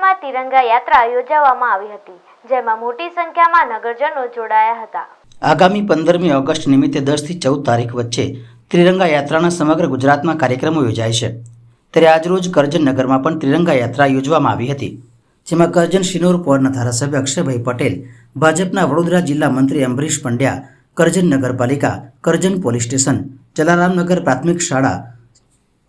નગરમાં તિરંગા યાત્રા યોજવામાં આવી હતી, જેમાં મોટી સંખ્યામાં નગરજનો જોડાયા હતા. આગામી 15મી ઓગસ્ટ નિમિત્તે 10 થી 14 તારીખ વચ્ચે ત્રિરંગા યાત્રાના સમગ્ર ગુજરાતમાં કાર્યક્રમો યોજાય છે. ત્યારે આજરોજ કરજણ નગરમાં પણ ત્રિરંગા યાત્રા યોજવામાં આવી હતી, જેમાં કરજણ શિનોર પોરના ધારાસભ્ય અક્ષયભાઈ પટેલ, ભાજપના વડોદરા જિલ્લા મંત્રી અમરીશ પંડ્યા, કરજણ નગરપાલિકા, કરજણ પોલીસ સ્ટેશન, જલારામનગર પ્રાથમિક શાળા,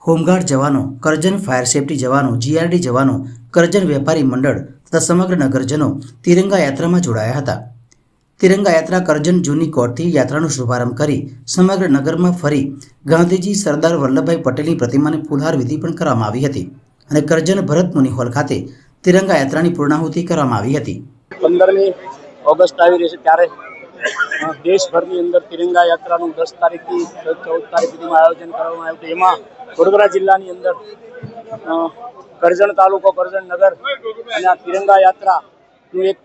હોમગાર્ડ જવાનો, કરજણ ફાયર સેફટી જવાનો, જીઆરડી જવાનો, કરજણ વેપારી મંડળ તથા સમગ્ર નગરજનો તિરંગા યાત્રામાં જોડાયા હતા. તિરંગા યાત્રા કરજણ જૂની કોર્ટથી યાત્રાનો શુભારંભ કરી સમગ્ર નગરમાં ફરી ગાંધીજી સરદાર વલ્લભભાઈ પટેલની પ્રતિમાને ફૂલહાર વિધિ પણ કરવામાં આવી હતી અને કરજણ ભરત મુનિ હોલ ખાતે તિરંગા યાત્રાની પૂર્ણાહુતિ કરવામાં આવી હતી. 15મી ઓગસ્ટ આવી રહી છે ત્યારે દેશભરની અંદર તિરંગા યાત્રાનું 10 તારીખથી 14 તારીખ સુધીમાં આયોજન કરવામાં આવ્યું હતું. એમાં વડોદરા જિલ્લાની અંદર કરજણ તાલુકો, કરજણ નગર અને આ તિરંગા યાત્રાનું એક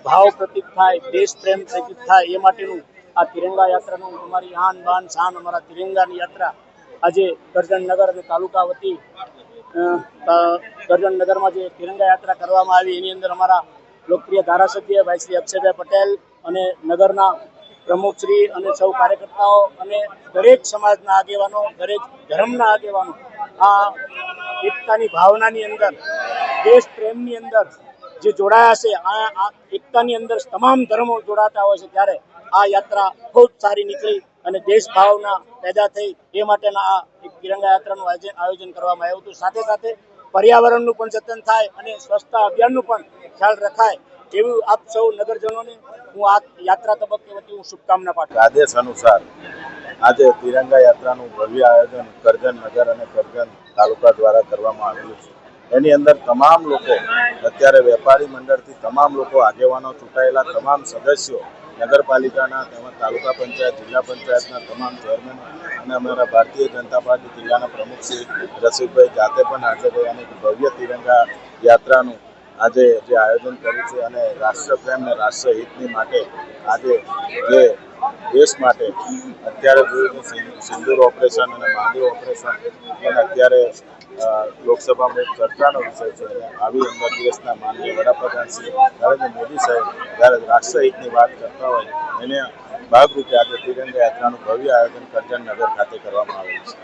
ભાવ પ્રતીક થાય, દેશ પ્રેમ પ્રતીક થાય એ માટેનું આ તિરંગા યાત્રાનું અમારી આન બાન શાન, અમારા તિરંગાની યાત્રા આજે કરજણ નગર અને તાલુકા વતી કરજણ નગરમાં જે તિરંગા યાત્રા કરવામાં આવી એની અંદર અમારા લોકપ્રિય ધારાસભ્ય ભાઈ શ્રી અક્ષયભાઈ પટેલ અને નગરના પ્રમુખશ્રી અને સૌ કાર્યકર્તાઓ અને દરેક સમાજના આગેવાનો, દરેક ધર્મના આગેવાનો આ એકતાની ભાવનાની અંદર, દેશ પ્રેમની અંદર જે જોડાયા છે, આ એકતાની અંદર તમામ ધર્મો જોડાતા હોય છે. ત્યારે આ યાત્રા ખૂબ સારી નીકળી અને દેશ ભાવના પેદા થઈ એ માટેના આ એક તિરંગા યાત્રાનું આયોજન કરવામાં આવ્યું હતું. સાથે સાથે પર્યાવરણનું પણ જતન થાય અને સ્વચ્છતા અભિયાનનું પણ ખ્યાલ રખાય એવું આપ સૌ નગરજનોને હું આ યાત્રા તબક્કે વતી હું શુભકામના પાઠવું. આદેશ અનુસાર આજે તિરંગા યાત્રાનું ભવ્ય આયોજન કરજણ નગર અને કરજણ તાલુકા દ્વારા કરવામાં આવેલું છે. એની અંદર તમામ લોકો, અત્યારે વેપારી મંડળથી તમામ લોકો, આગેવાનો, ચૂંટાયેલા તમામ સદસ્યો, નગરપાલિકાના તેમજ તાલુકા પંચાયત, જિલ્લા પંચાયતના તમામ ચેરમેન અને અમારા ભારતીય જનતા પાર્ટી જિલ્લાના પ્રમુખ શ્રી રસિકભાઈ જાતે પણ હાજર રહ્યા અને ભવ્ય તિરંગા યાત્રાનું આજે જે આયોજન કર્યું છે અને રાષ્ટ્રપ્રેમ અને રાષ્ટ્રહિતની માટે આજે જે દેશ માટે અત્યારે જોયું સિંદૂર ઓપરેશન અને મહાદેવ ઓપરેશન પણ અત્યારે લોકસભામાં એક ચર્ચાનો વિષય છે. અને આવી અંદર દેશના માનનીય વડાપ્રધાન શ્રી નરેન્દ્ર મોદી સાહેબ જ્યારે રાષ્ટ્રહિતની વાત કરતા હોય એને ભાગરૂપે આજે તિરંગા યાત્રાનું ભવ્ય આયોજન કરજણ નગર ખાતે કરવામાં આવેલું છે.